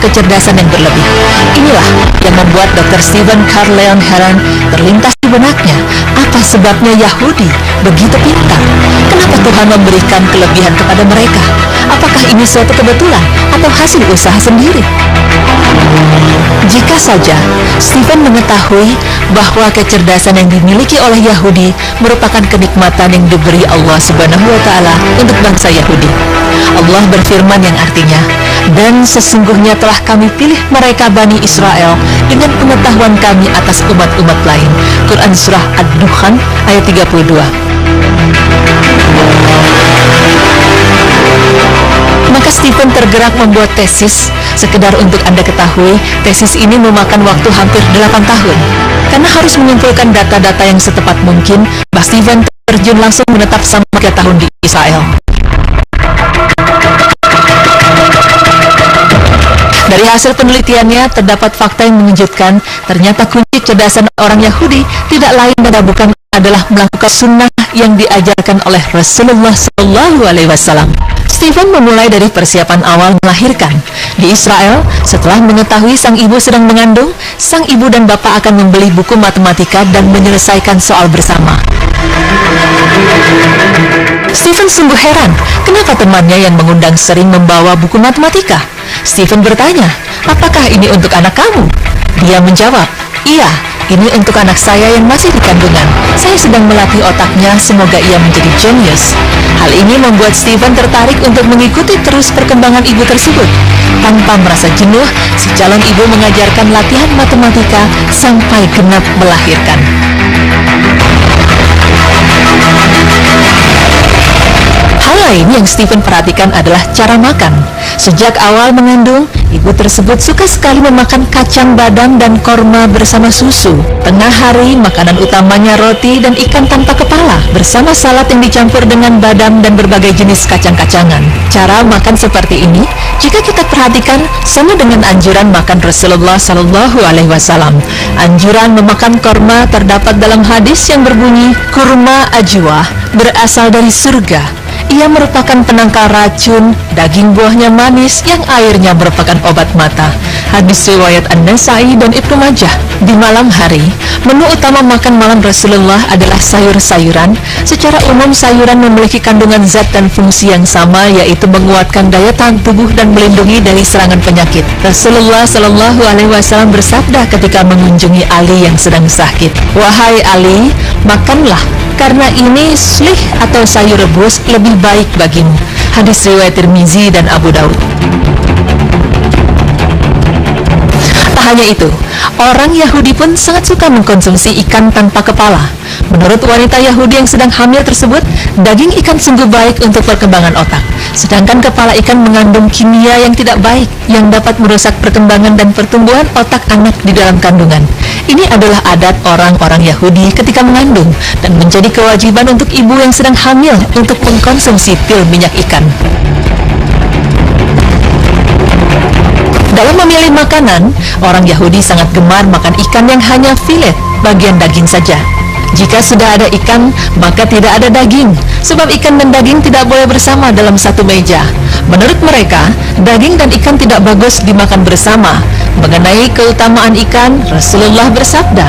kecerdasan yang berlebih. Inilah yang membuat Dr. Stephen Carleon Heron terlintas di benaknya. Apa sebabnya Yahudi begitu pintar? Kenapa Tuhan memberikan kelebihan kepada mereka? Apakah ini suatu kebetulan atau hasil usaha sendiri? Jika saja Stephen mengetahui bahwa kecerdasan yang dimiliki oleh Yahudi merupakan kenikmatan yang diberi Allah Subhanahu wa Ta'ala untuk bangsa Yahudi. Allah berfirman yang artinya, "Dan sesungguhnya telah kami pilih mereka Bani Israel dengan pengetahuan kami atas umat-umat lain." Quran Surah Ad-Dukhan ayat 32. Maka Stephen tergerak membuat tesis. Sekedar untuk Anda ketahui, tesis ini memakan waktu hampir 8 tahun. Karena harus mengumpulkan data-data yang setepat mungkin, Mbah Stephen terjun langsung menetap selama 3 tahun di Israel. Dari hasil penelitiannya, terdapat fakta yang mengejutkan. Ternyata kunci kecerdasan orang Yahudi tidak lain dan bukan adalah melakukan sunnah yang diajarkan oleh Rasulullah SAW. Stephen memulai dari persiapan awal melahirkan. Di Israel, setelah mengetahui sang ibu sedang mengandung, sang ibu dan bapak akan membeli buku matematika dan menyelesaikan soal bersama. Stephen sungguh heran, kenapa temannya yang mengundang sering membawa buku matematika? Stephen bertanya, "Apakah ini untuk anak kamu?" Dia menjawab, "Iya, ini untuk anak saya yang masih di kandungan. Saya sedang melatih otaknya, semoga ia menjadi jenius." Hal ini membuat Stephen tertarik untuk mengikuti terus perkembangan ibu tersebut. Tanpa merasa jenuh, si calon ibu mengajarkan latihan matematika sampai genap melahirkan. Hal lain yang Stephen perhatikan adalah cara makan. Sejak awal mengandung, ibu tersebut suka sekali memakan kacang badam dan korma bersama susu. Tengah hari, makanan utamanya roti dan ikan tanpa kepala, bersama salad yang dicampur dengan badam dan berbagai jenis kacang-kacangan. Cara makan seperti ini, jika kita perhatikan, sama dengan anjuran makan Rasulullah SAW. Anjuran memakan korma terdapat dalam hadis yang berbunyi, "Kurma ajwa berasal dari surga. Ia merupakan penangkal racun, daging buahnya manis, yang airnya merupakan obat mata." Hadis riwayat An-Nasa'i dan Ibnu Majah. Di malam hari, menu utama makan malam Rasulullah adalah sayur-sayuran. Secara umum, sayuran memiliki kandungan zat dan fungsi yang sama, yaitu menguatkan daya tahan tubuh dan melindungi dari serangan penyakit. Rasulullah SAW bersabda ketika mengunjungi Ali yang sedang sakit, "Wahai Ali, makanlah, karena ini slih atau sayur rebus lebih baik bagimu." Hadis riwayat Tirmizi dan Abu Daud. Tak hanya itu, orang Yahudi pun sangat suka mengkonsumsi ikan tanpa kepala. Menurut wanita Yahudi yang sedang hamil tersebut, daging ikan sungguh baik untuk perkembangan otak. Sedangkan kepala ikan mengandung kimia yang tidak baik, yang dapat merusak perkembangan dan pertumbuhan otak anak di dalam kandungan. Ini adalah adat orang-orang Yahudi ketika mengandung, dan menjadi kewajiban untuk ibu yang sedang hamil untuk mengkonsumsi pil minyak ikan. Dalam memilih makanan, orang Yahudi sangat gemar makan ikan yang hanya filet, bagian daging saja. Jika sudah ada ikan, maka tidak ada daging, sebab ikan dan daging tidak boleh bersama dalam satu meja. Menurut mereka, daging dan ikan tidak bagus dimakan bersama. Mengenai keutamaan ikan, Rasulullah bersabda,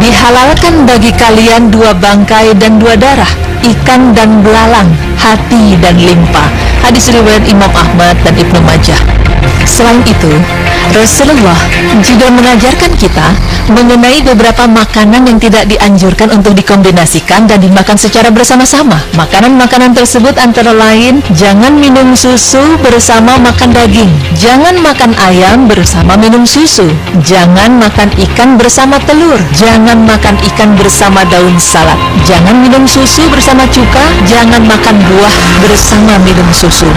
"Dihalalkan bagi kalian 2 bangkai dan 2 darah, ikan dan belalang, hati dan limpa." Hadis riwayat Imam Ahmad dan Ibnu Majah. Selain itu, Rasulullah juga mengajarkan kita mengenai beberapa makanan yang tidak dianjurkan untuk dikombinasikan dan dimakan secara bersama-sama. Makanan-makanan tersebut antara lain, jangan minum susu bersama makan daging, jangan makan ayam bersama minum susu, jangan makan ikan bersama telur, jangan makan ikan bersama daun salad, jangan minum susu bersama cuka, jangan makan buah bersama minum susu.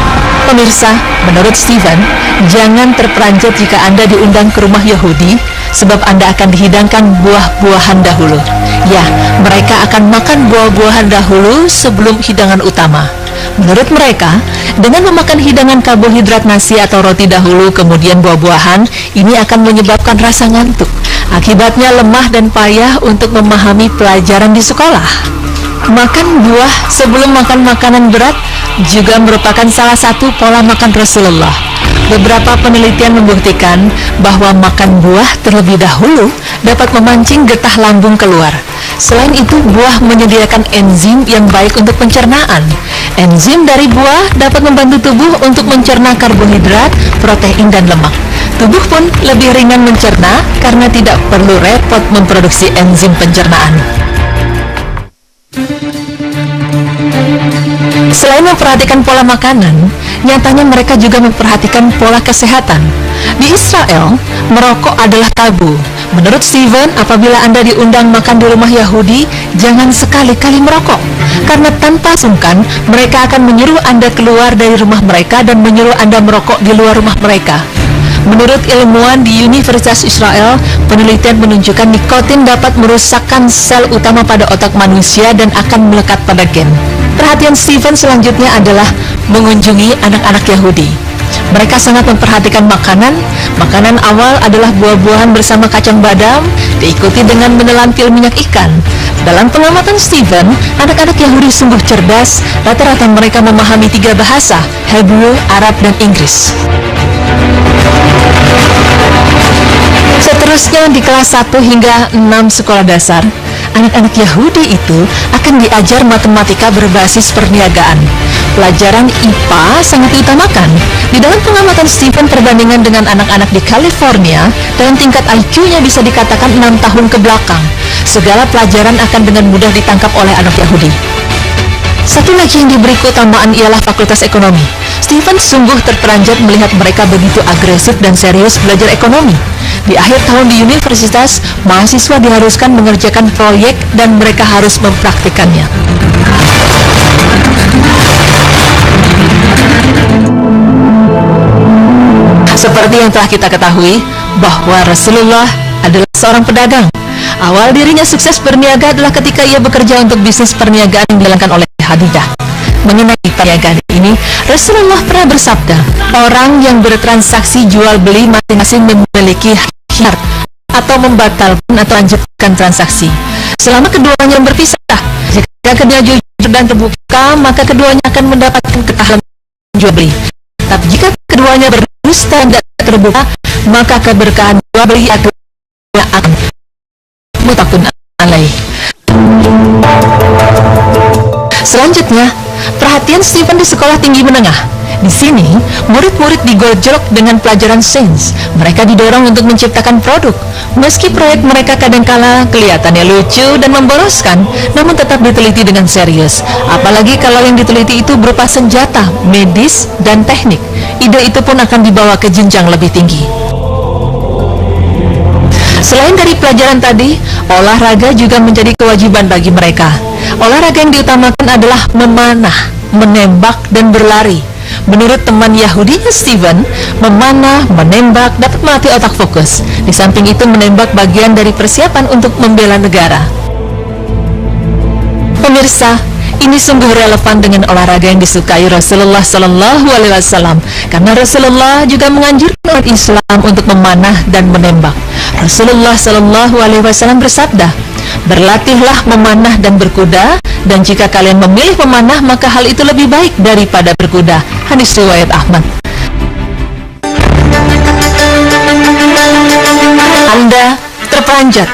Pemirsa, menurut Stephen, jangan terperanjat jika Anda diundang ke rumah Yahudi, sebab Anda akan dihidangkan buah-buahan dahulu. Ya, mereka akan makan buah-buahan dahulu sebelum hidangan utama. Menurut mereka, dengan memakan hidangan karbohidrat nasi atau roti dahulu kemudian buah-buahan, ini akan menyebabkan rasa ngantuk. Akibatnya lemah dan payah untuk memahami pelajaran di sekolah. Makan buah sebelum makan makanan berat juga merupakan salah satu pola makan Rasulullah. Beberapa penelitian membuktikan bahwa makan buah terlebih dahulu dapat memancing getah lambung keluar. Selain itu, buah menyediakan enzim yang baik untuk pencernaan. Enzim dari buah dapat membantu tubuh untuk mencerna karbohidrat, protein, dan lemak. Tubuh pun lebih ringan mencerna karena tidak perlu repot memproduksi enzim pencernaan. Selain memperhatikan pola makanan, nyatanya mereka juga memperhatikan pola kesehatan. Di Israel, merokok adalah tabu. Menurut Steven, apabila Anda diundang makan di rumah Yahudi, jangan sekali-kali merokok. Karena tanpa sungkan, mereka akan menyuruh Anda keluar dari rumah mereka dan menyuruh Anda merokok di luar rumah mereka. Menurut ilmuwan di Universitas Israel, penelitian menunjukkan nikotin dapat merusakkan sel utama pada otak manusia dan akan melekat pada gen. Perhatian Steven selanjutnya adalah mengunjungi anak-anak Yahudi. Mereka sangat memperhatikan makanan. Makanan awal adalah buah-buahan bersama kacang badam, diikuti dengan menelan pil minyak ikan. Dalam pengamatan Steven, anak-anak Yahudi sungguh cerdas. Rata-rata mereka memahami 3 bahasa, Hebrew, Arab, dan Inggris. Seterusnya di kelas 1 hingga 6 sekolah dasar, anak-anak Yahudi itu akan diajar matematika berbasis perniagaan. Pelajaran IPA sangat diutamakan. Di dalam pengamatan Steven, perbandingan dengan anak-anak di California, dalam tingkat IQ-nya bisa dikatakan 6 tahun ke belakang. Segala pelajaran akan dengan mudah ditangkap oleh anak Yahudi. Satu lagi yang diberi keutamaan ialah Fakultas Ekonomi. Steven sungguh terperanjat melihat mereka begitu agresif dan serius belajar ekonomi. Di akhir tahun di universitas, mahasiswa diharuskan mengerjakan proyek dan mereka harus mempraktikannya. Seperti yang telah kita ketahui, bahwa Rasulullah adalah seorang pedagang. Awal dirinya sukses berniaga adalah ketika ia bekerja untuk bisnis perniagaan yang dijalankan oleh Khadijah. Mengenai perniagaan ini, Rasulullah pernah bersabda, orang yang bertransaksi jual beli masing-masing memiliki hak atau membatalkan atau lanjutkan transaksi selama keduanya berpisah. Jika keduanya jujur dan terbuka, maka keduanya akan mendapatkan ketahanan jual beli. Tapi jika keduanya berdusta dan tidak terbuka, maka keberkahan jual beli akan muttafaqun alaih. Selanjutnya, perhatian Steven di sekolah tinggi menengah. Di sini, murid-murid digojlok dengan pelajaran sains. Mereka didorong untuk menciptakan produk. Meski proyek mereka kadangkala kelihatannya lucu dan memboroskan, namun tetap diteliti dengan serius. Apalagi kalau yang diteliti itu berupa senjata, medis, dan teknik. Ide itu pun akan dibawa ke jenjang lebih tinggi. Selain dari pelajaran tadi, olahraga juga menjadi kewajiban bagi mereka. Olahraga yang diutamakan adalah memanah, menembak, dan berlari. Menurut teman Yahudinya Steven, memanah, menembak dapat melatih otak fokus. Di samping itu, menembak bagian dari persiapan untuk membela negara. Pemirsa, ini sungguh relevan dengan olahraga yang disukai Rasulullah SAW, karena Rasulullah juga menganjurkan umat Islam untuk memanah dan menembak. Rasulullah SAW bersabda, berlatihlah memanah dan berkuda, dan jika kalian memilih memanah, maka hal itu lebih baik daripada berkuda. Hadis riwayat Ahmad. Anda terperanjat